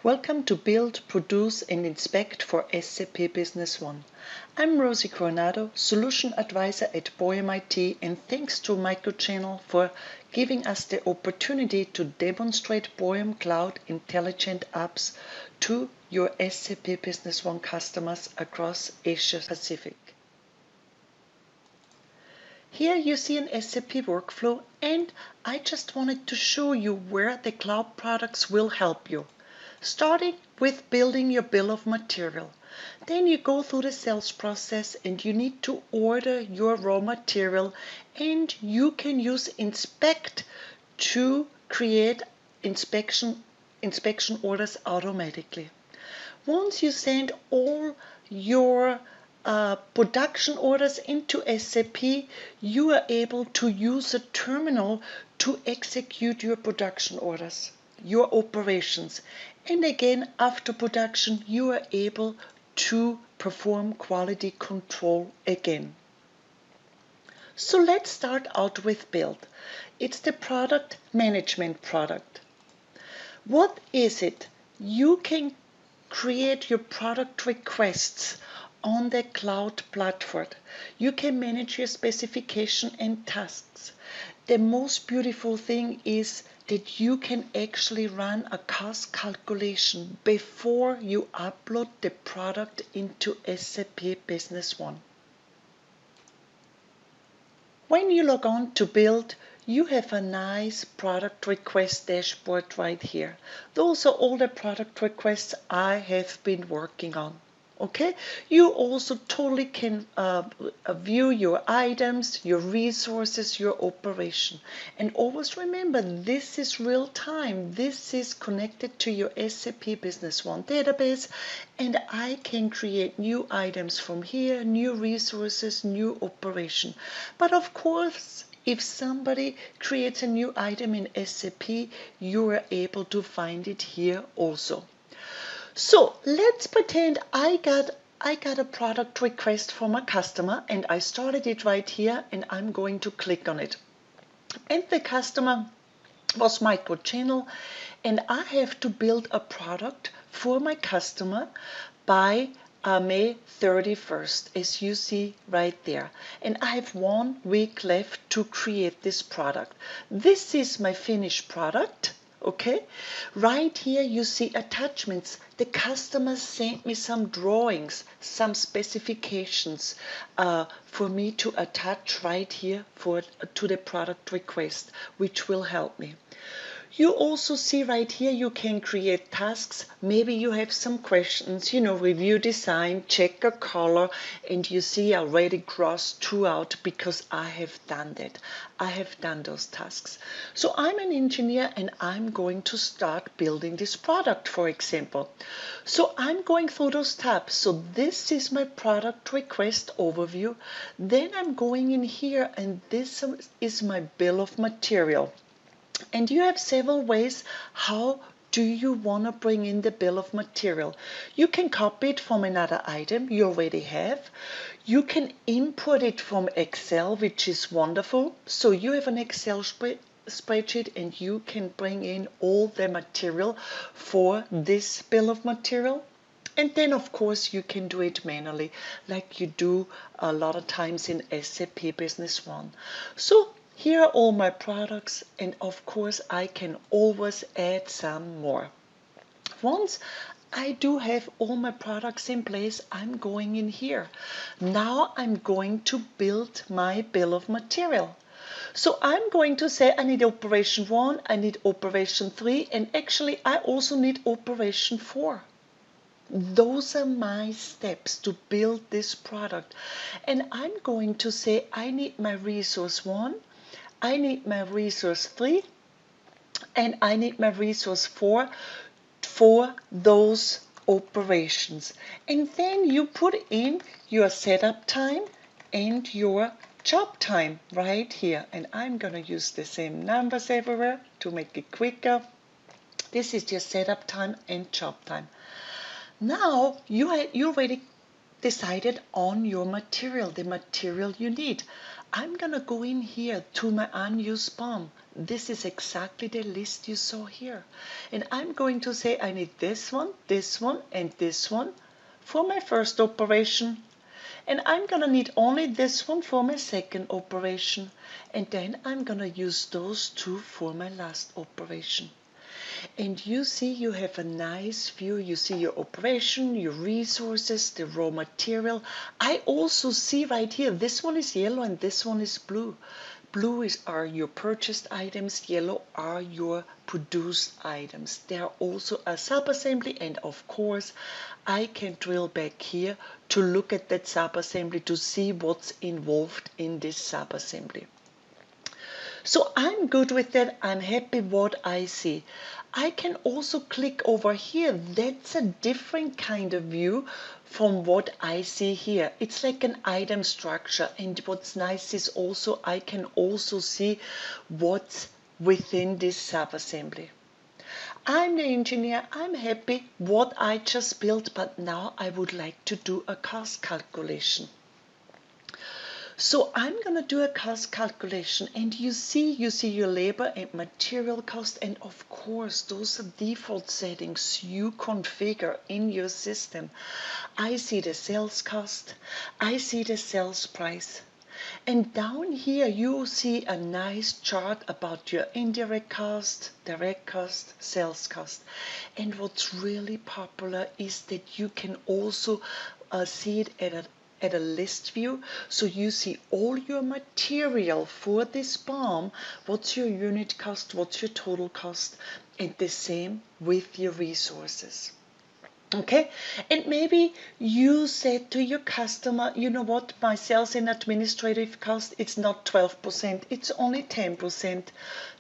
Welcome to Build, Produce and Inspect for SAP Business One. I'm Rosie Coronado, Solution Advisor at Boyum IT, and thanks to Microchannel for giving us the opportunity to demonstrate Boyum Cloud Intelligent Apps to your SAP Business One customers across Asia Pacific. Here you see an SAP Workflow, and I just wanted to show you where the cloud products will help you. Starting with building your bill of material. Then you go through the sales process and you need to order your raw material, and you can use Inspect to create inspection orders automatically. Once you send all your production orders into SAP, you are able to use a terminal to execute your production orders, your operations. And again, after production, you are able to perform quality control again. So let's start out with build. It's the product management product. What is it? You can create your product requests on the cloud platform. You can manage your specification and tasks. The most beautiful thing is that you can actually run a cost calculation before you upload the product into SAP Business One. When you log on to Build, you have a nice product request dashboard right here. Those are all the product requests I have been working on. Okay, you also totally can view your items, your resources, your operation. And always remember, this is real time. This is connected to your SAP Business One database, and I can create new items from here, new resources, new operation. But of course, if somebody creates a new item in SAP, you are able to find it here also. So let's pretend I got a product request from a customer, and I started it right here, and I'm going to click on it. And the customer was Microchannel, and I have to build a product for my customer by May 31st, as you see right there. And I have 1 week left to create this product. This is my finished product. Okay, right here you see attachments. The customer sent me some drawings, some specifications for me to attach right here to the product request, which will help me. You also see right here you can create tasks. Maybe you have some questions, review design, check a color, and you see already crossed 2 out because I have done that. I have done those tasks. So I'm an engineer and I'm going to start building this product, for example. So I'm going through those tabs. So this is my product request overview. Then I'm going in here, and this is my bill of material. And you have several ways how do you want to bring in the bill of material. You can copy it from another item you already have. You can import it from Excel, which is wonderful. So you have an Excel spreadsheet and you can bring in all the material for this bill of material. And then, of course, you can do it manually, like you do a lot of times in SAP Business One. So here are all my products, and of course I can always add some more. Once I do have all my products in place, I'm going in here. Now I'm going to build my bill of material. So I'm going to say I need operation 1, I need operation 3, and actually I also need operation 4. Those are my steps to build this product. And I'm going to say I need my resource 1, I need my resource 3, and I need my resource 4 for those operations. And then you put in your setup time and your job time right here. And I'm going to use the same numbers everywhere to make it quicker. This is your setup time and job time. Now you already decided on your material, the material you need. I'm gonna go in here to my unused BOM. This is exactly the list you saw here. And I'm going to say I need this one, and this one for my first operation. And I'm gonna need only this one for my second operation. And then I'm gonna use those two for my last operation. And you see you have a nice view. You see your operation, your resources, the raw material. I also see right here, this one is yellow and this one is blue. Blue are your purchased items, yellow are your produced items. They are also a sub-assembly, and of course I can drill back here to look at that sub-assembly to see what's involved in this sub-assembly. So I'm good with that. I'm happy what I see. I can also click over here. That's a different kind of view from what I see here. It's like an item structure. And what's nice is also I can also see what's within this sub-assembly. I'm the engineer. I'm happy what I just built, but now I would like to do a cost calculation. So I'm going to do a cost calculation, and you see your labor and material cost, and of course those are default settings you configure in your system. I see the sales cost, I see the sales price, and down here you see a nice chart about your indirect cost, direct cost, sales cost. And what's really popular is that you can also see it at a list view, so you see all your material for this BOM, what's your unit cost, what's your total cost, and the same with your resources. Okay, and maybe you said to your customer, you know what, my sales and administrative cost, it's not 12%, it's only 10%.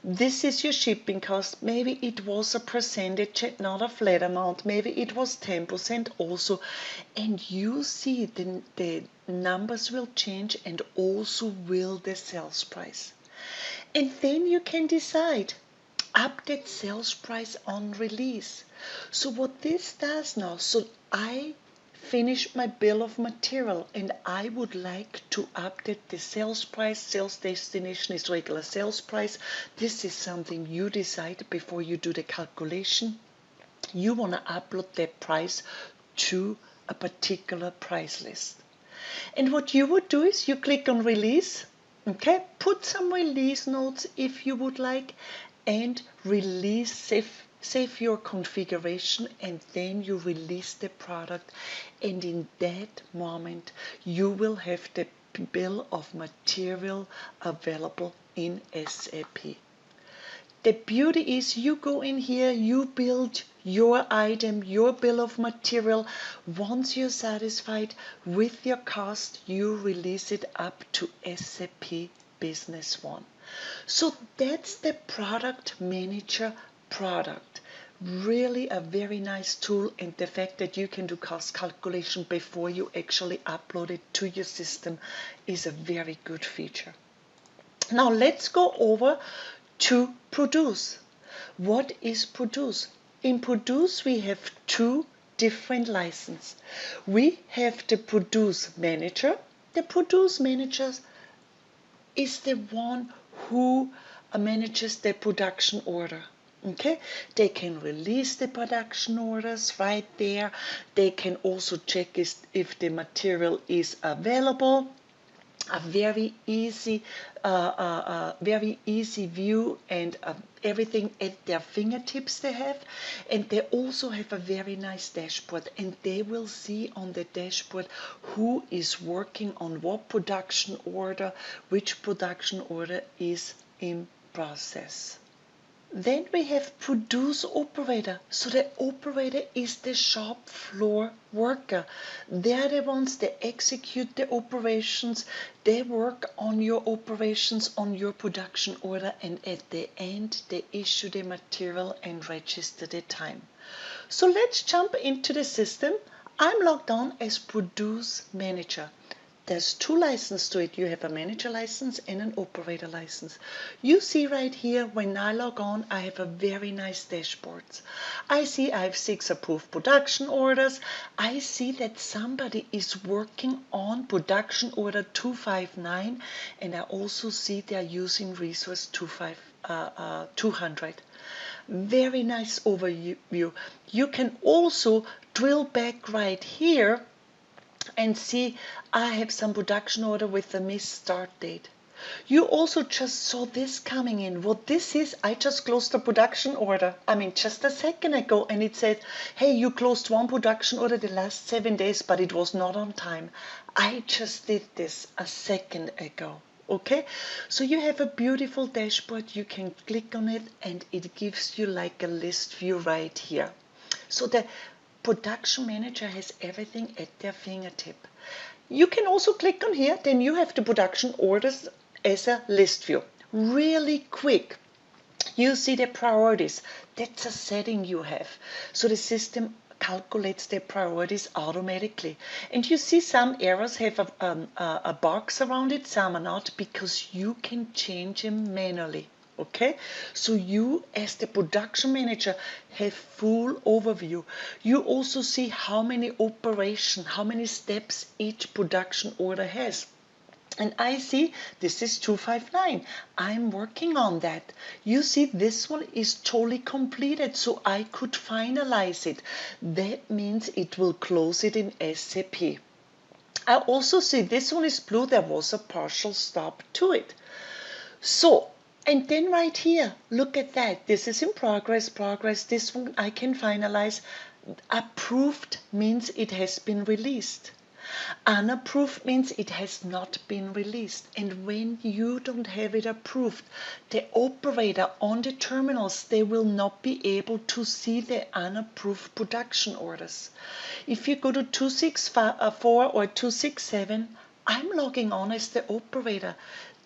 This is your shipping cost. Maybe it was a percentage, not a flat amount. Maybe it was 10% also. And you see the numbers will change, and also will the sales price. And then you can decide, update sales price on release. So what this does now, so I finished my bill of material and I would like to update the sales price. Sales destination is regular sales price. This is something you decide before you do the calculation. You want to upload that price to a particular price list. And what you would do is you click on release. Okay, put some release notes if you would like, and release, save your configuration, and then you release the product, and in that moment you will have the bill of material available in SAP. The beauty is you go in here, you build your item, your bill of material. Once you're satisfied with your cost, you release it up to SAP Business One. So that's the product manager product. Really a very nice tool, and the fact that you can do cost calculation before you actually upload it to your system is a very good feature. Now let's go over to produce. What is produce? In produce we have two different licenses. We have the produce manager. The produce manager is the one who manages the production order. Okay, they can release the production orders right there. They can also check if the material is available. A very easy view, and everything at their fingertips they have. And they also have a very nice dashboard, and they will see on the dashboard who is working on what production order, which production order is in process. Then we have produce operator. So the operator is the shop floor worker. They are the ones that execute the operations. They work on your operations, on your production order, and at the end they issue the material and register the time. So let's jump into the system. I'm logged on as produce manager. There's two licenses to it. You have a manager license and an operator license. You see right here, when I log on, I have a very nice dashboard. I see I have 6 approved production orders. I see that somebody is working on production order 259, and I also see they're using resource 200. Very nice overview. You can also drill back right here and see I have some production order with a missed start date. You also just saw this coming in. What this is, I just closed a production order. Just a second ago, and it said, hey, you closed one production order the last 7 days, but it was not on time. I just did this a second ago. Okay, so you have a beautiful dashboard. You can click on it and it gives you like a list view right here. So the production manager has everything at their fingertip. You can also click on here, then you have the production orders as a list view. Really quick. You see the priorities. That's a setting you have. So the system calculates their priorities automatically. And you see some errors have a box around it, some are not, because you can change them manually. Okay, so you as the production manager have full overview. You also see how many how many steps each production order has. And I see this is 259. I'm working on that. You see this one is totally completed, so I could finalize it. That means it will close it in SAP. I also see this one is blue. There was a partial stop to it. So, and then right here, look at that. This is in progress. This one I can finalize. Approved means it has been released. Unapproved means it has not been released. And when you don't have it approved, the operator on the terminals, they will not be able to see the unapproved production orders. If you go to 264 or 267, I'm logging on as the operator.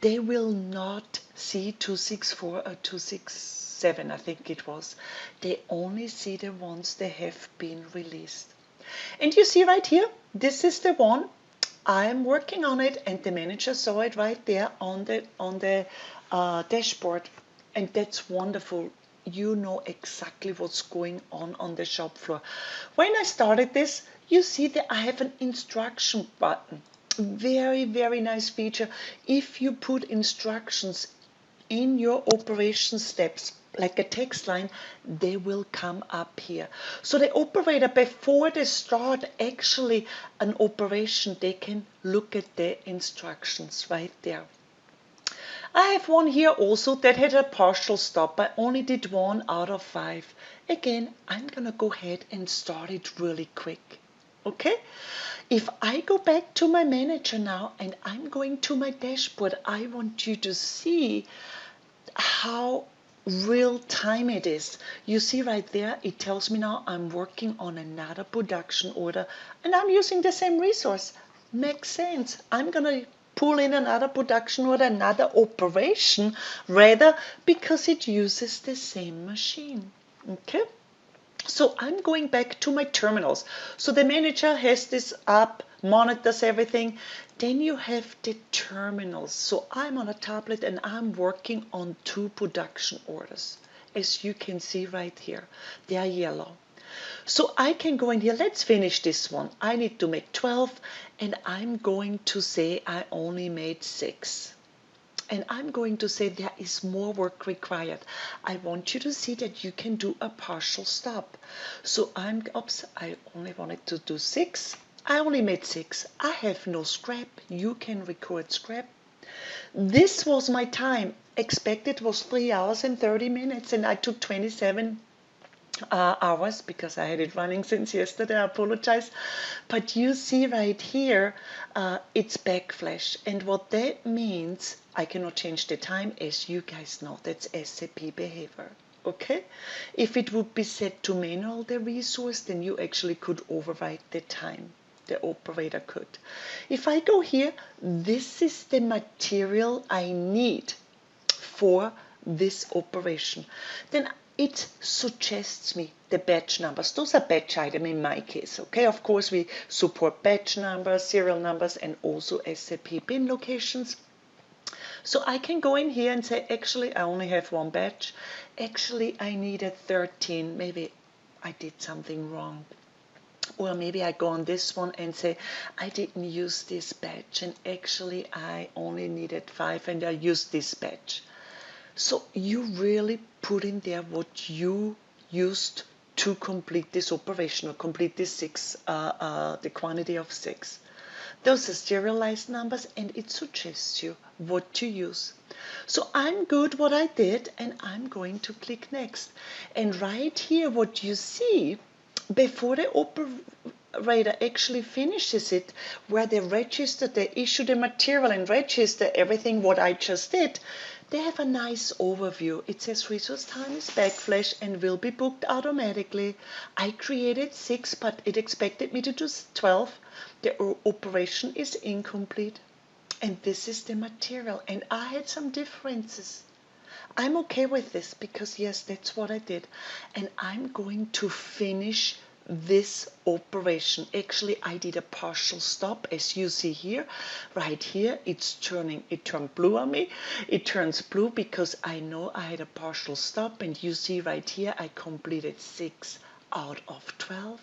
They will not see 264 or 267, I think it was. They only see the ones that have been released. And you see right here, this is the one. I am working on it, and the manager saw it right there on the dashboard. And that's wonderful. You know exactly what's going on the shop floor. When I started this, you see that I have an instruction button. Very, very nice feature. If you put instructions in your operation steps, like a text line, they will come up here. So the operator, before they start actually an operation, they can look at the instructions right there. I have one here also that had a partial stop. I only did 1 out of 5. Again, I'm gonna go ahead and start it really quick. Okay? If I go back to my manager now and I'm going to my dashboard, I want you to see how real time it is. You see right there, it tells me now I'm working on another production order and I'm using the same resource. Makes sense. I'm gonna pull in another production order, another operation rather, because it uses the same machine. Okay, so I'm going back to my terminals. So the manager has this up, monitors everything. Then you have the terminals. So I'm on a tablet and I'm working on 2 production orders. As you can see right here, they are yellow. So I can go in here, let's finish this one. I need to make 12 and I'm going to say I only made 6. And I'm going to say there is more work required. I want you to see that you can do a partial stop. So I only wanted to do 6. I only made 6. I have no scrap. You can record scrap. This was my time. Expected was 3 hours and 30 minutes and I took 27 hours because I had it running since yesterday. I apologize. But you see right here, it's backflash. And what that means, I cannot change the time, as you guys know. That's SAP behavior. Okay? If it would be set to manual, the resource, then you actually could override the time. The operator could. If I go here, this is the material I need for this operation. Then it suggests me the batch numbers. Those are batch items in my case, okay? Of course, we support batch numbers, serial numbers, and also SAP bin locations. So I can go in here and say, actually, I only have one batch. Actually, I needed 13. Maybe I did something wrong. Or maybe I go on this one and say, I didn't use this batch, and actually I only needed 5 and I used this batch. So you really put in there what you used to complete this operation, or complete this the quantity of 6. Those are serialized numbers, and it suggests you what to use. So I'm good what I did, and I'm going to click next. And right here, what you see, before the operator actually finishes it, where they register, they issue the material and register everything what I just did, they have a nice overview. It says resource time is backflash and will be booked automatically. I created 6, but it expected me to do 12. The operation is incomplete. And this is the material. And I had some differences. I'm okay with this because, yes, that's what I did. And I'm going to finish this operation. Actually, I did a partial stop, as you see here. Right here, it turned blue on me. It turns blue because I know I had a partial stop. And you see right here, I completed 6 out of 12.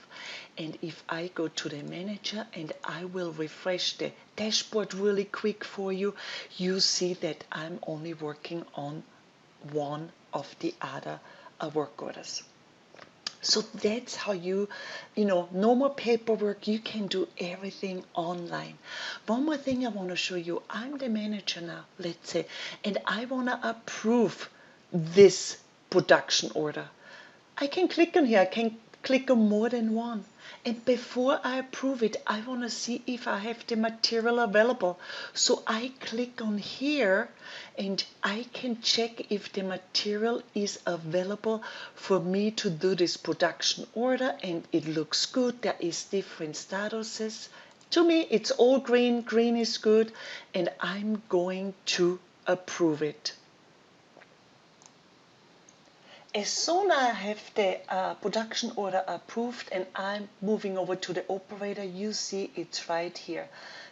And if I go to the manager and I will refresh the dashboard really quick for you, you see that I'm only working on one of the other work orders. So that's how no more paperwork, you can do everything online. One more thing I want to show you, I'm the manager now, let's say, and I want to approve this production order. I can click on here, I can click on more than one. And before I approve it, I want to see if I have the material available. So I click on here and I can check if the material is available for me to do this production order, and it looks good. There is different statuses. To me, it's all green. Green is good, and I'm going to approve it. As soon as I have the production order approved and I'm moving over to the operator, you see it's right here.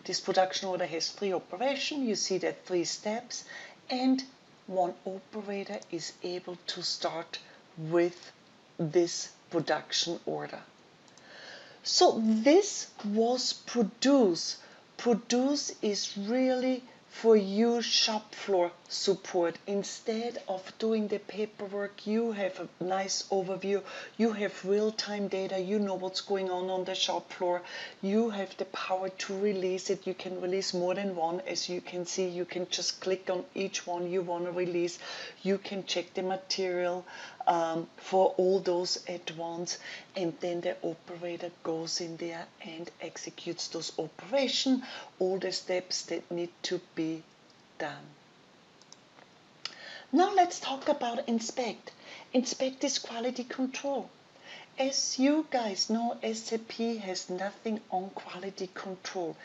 This production order has 3 operations. You see the 3 steps, and one operator is able to start with this production order. So this was produce. Produce is really for you shop floor support. Instead of doing the paperwork, you have a nice overview. You have real-time data. You know what's going on the shop floor. You have the power to release it. You can release more than one. As you can see, you can just click on each one you want to release. You can check the material for all those at once, and then the operator goes in there and executes those operations, all the steps that need to be done. Now let's talk about inspect. Inspect is quality control. As you guys know, SAP has nothing on quality control.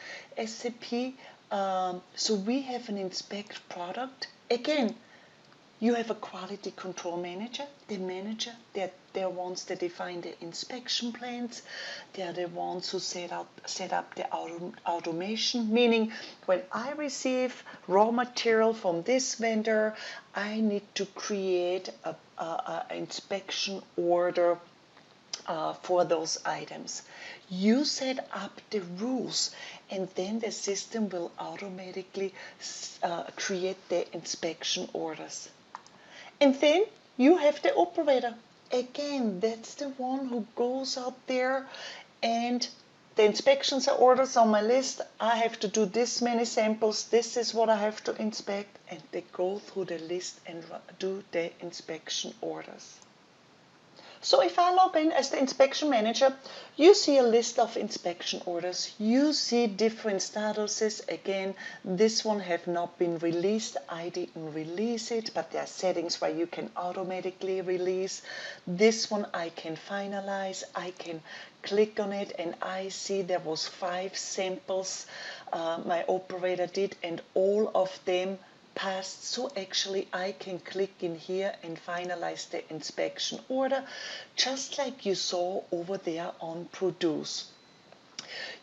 SAP, so we have an inspect product. Again, you have a quality control manager. The manager, they're the ones that define the inspection plans. They're the ones who set up the automation, meaning when I receive raw material from this vendor, I need to create an inspection order for those items. You set up the rules, and then the system will automatically create the inspection orders. And then you have the operator. Again, that's the one who goes out there, and the inspections are orders on my list. I have to do this many samples. This is what I have to inspect. And they go through the list and do the inspection orders. So if I log in as the inspection manager, you see a list of inspection orders. You see different statuses. Again, this one have not been released. I didn't release it, but there are settings where you can automatically release. This one I can finalize. I can click on it and I see there was 5 samples my operator did, and all of them passed, so actually I can click in here and finalize the inspection order, just like you saw over there on produce.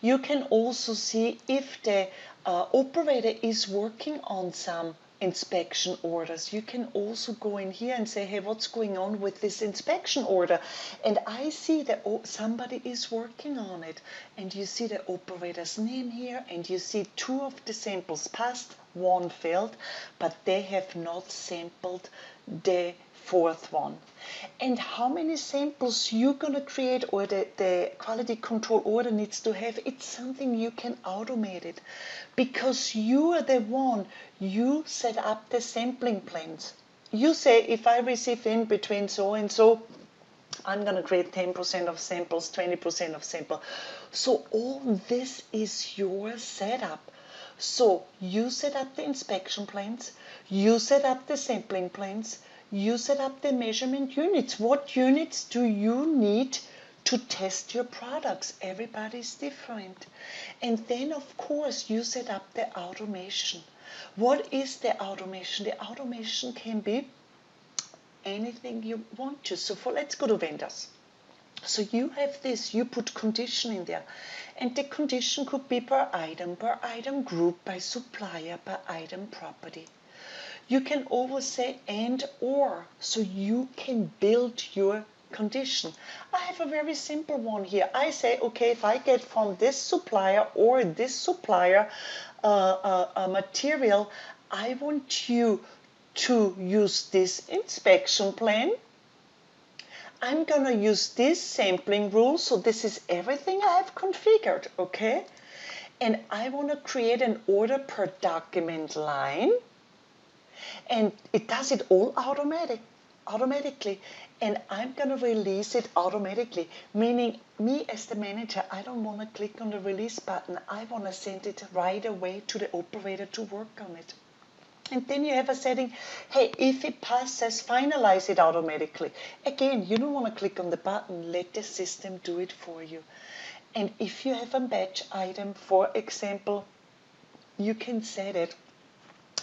You can also see if the operator is working on some inspection orders. You can also go in here and say, hey, what's going on with this inspection order? And I see that somebody is working on it. And you see the operator's name here, and you see 2 of the samples passed, 1 failed, but they have not sampled the 4th one. And how many samples you're going to create, or the quality control order needs to have, it's something you can automate it, because you are the one, you set up the sampling plans. You say, if I receive in between so and so, I'm going to create 10% of samples, 20% of sample. So all this is your setup. So you set up the inspection plans, you set up the sampling plans, you set up the measurement units. What units do you need to test your products? Everybody's different. And then, of course, you set up the automation. What is the automation? The automation can be anything you want to. So let's go to vendors. So you have this, you put condition in there. And the condition could be per item group, by supplier, per item property. You can always say and or, so you can build your condition. I have a very simple one here. I say, okay, if I get from this supplier or this supplier a material, I want you to use this inspection plan. I'm going to use this sampling rule, so this is everything I have configured, okay? And I want to create an order per document line. And it does it all automatically. And I'm going to release it automatically, meaning me as the manager, I don't want to click on the release button. I want to send it right away to the operator to work on it. And then you have a setting, hey, if it passes, finalize it automatically. Again, you don't want to click on the button, let the system do it for you. And if you have a batch item, for example, you can set it.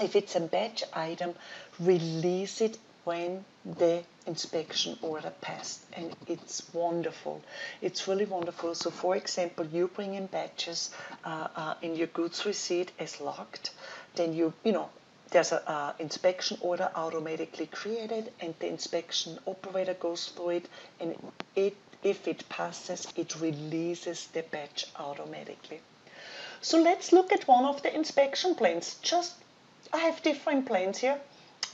If it's a batch item, release it when the inspection order passed. And it's wonderful. It's really wonderful. So for example, you bring in batches in your goods receipt as locked, then you know, there's an inspection order automatically created, and the inspection operator goes through it, and if it passes, it releases the batch automatically. So let's look at one of the inspection plans. I have different plans here.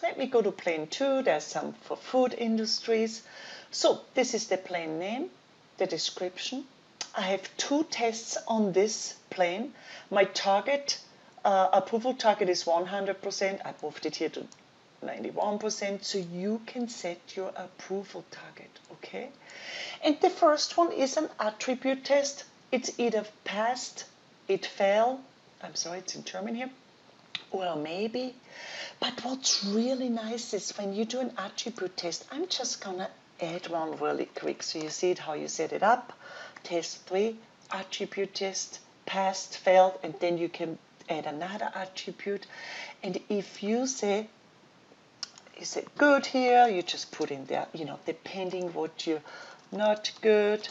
Let me go to plan 2. There's some for food industries. So this is the plan name, the description. I have 2 tests on this plan. My target, approval target is 100%. I moved it here to 91%. So you can set your approval target, okay? And the first one is an attribute test. It's either passed, it failed. I'm sorry, it's in German here. Well, maybe. But what's really nice is when you do an attribute test, I'm just going to add one really quick. So you see it, how you set it up. Test 3, attribute test, passed, failed, and then you can add another attribute. And if you say, is it good here? You just put in there, you know, depending what you're not good.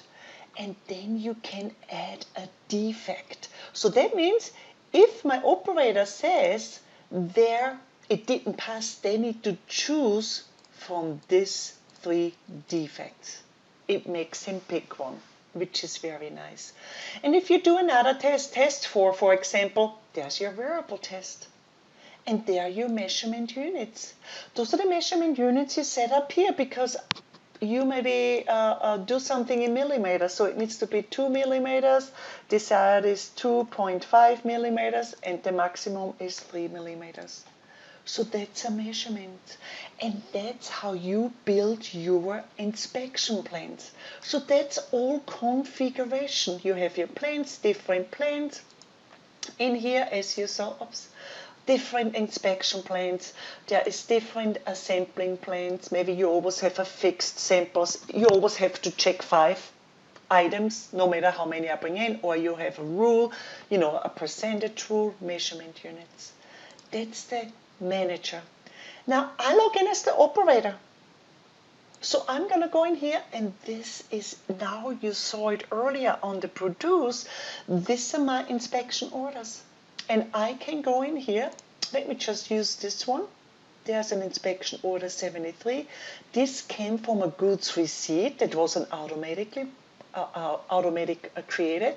And then you can add a defect. So that means if my operator says there it didn't pass, they need to choose from these 3 defects. It makes him pick one, which is very nice. And if you do another test, test 4, for example, there's your variable test. And there are your measurement units. Those are the measurement units you set up here, because you maybe do something in millimeters, so it needs to be 2 millimeters, desired is 2.5 millimeters, and the maximum is 3 millimeters. So that's a measurement, and that's how you build your inspection plans. So that's all configuration. You have your plans, different plans. In here, as you saw, different inspection plans. There is different sampling plans. Maybe you always have a fixed samples. You always have to check 5 items, no matter how many I bring in, or you have a rule, you know, a percentage rule, measurement units. That's the manager. Now I log in as the operator. So I'm going to go in here, and this is, now you saw it earlier on the produce, these are my inspection orders. And I can go in here, let me just use this one. There's an inspection order 73. This came from a goods receipt that wasn't automatic created.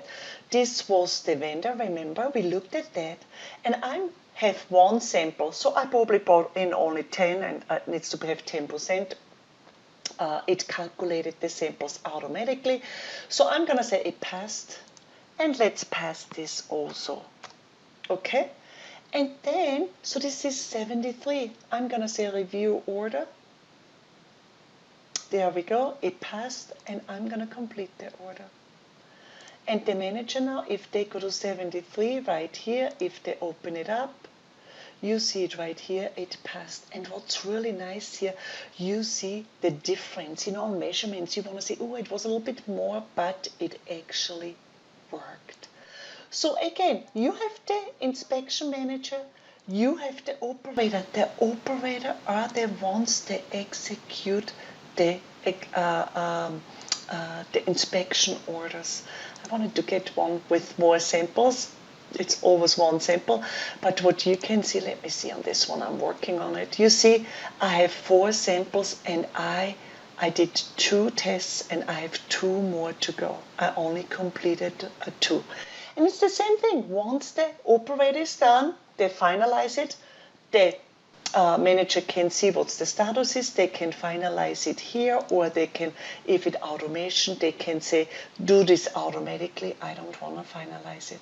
This was the vendor, remember, we looked at that. And I have one sample, so I probably bought in only 10 and it needs to have 10%. It calculated the samples automatically. So I'm going to say it passed, and let's pass this also. Okay? And then, so this is 73. I'm going to say review order. There we go. It passed, and I'm going to complete the order. And the manager now, if they go to 73 right here, if they open it up, you see it right here, it passed. And what's really nice here, you see the difference. You know, on measurements, you want to say, oh, it was a little bit more, but it actually worked. So again, you have the inspection manager, you have the operator. The operator are the ones that execute the inspection orders. I wanted to get one with more samples. It's always one sample, but what you can see, let me see on this one, I'm working on it. You see, I have 4 samples, and I did 2 tests, and I have 2 more to go. I only completed 2. And it's the same thing. Once the operator is done, they finalize it. The manager can see what the status is. They can finalize it here, or they can, if it's automation, they can say, do this automatically. I don't want to finalize it.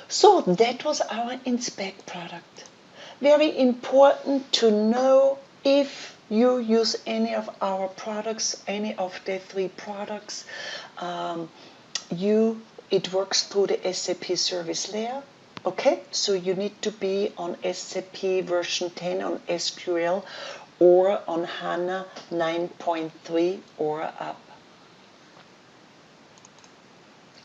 So that was our inspect product. Very important to know if you use any of our products, any of the 3 products, it works through the SAP Service Layer. Okay, so you need to be on SAP version 10 on SQL, or on HANA 9.3 or up.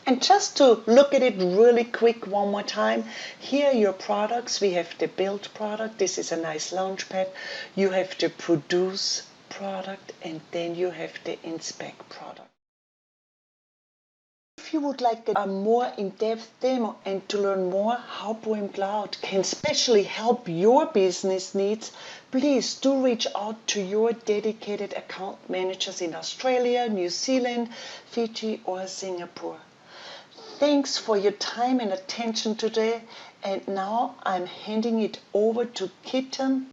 And just to look at it really quick one more time, here are your products. We have the build product. This is a nice launch pad. You have the produce product, and then you have the inspect product. If you would like a more in-depth demo and to learn more how Boyum Cloud can specially help your business needs, please do reach out to your dedicated account managers in Australia, New Zealand, Fiji, or Singapore. Thanks for your time and attention today, and now I'm handing it over to Kitten.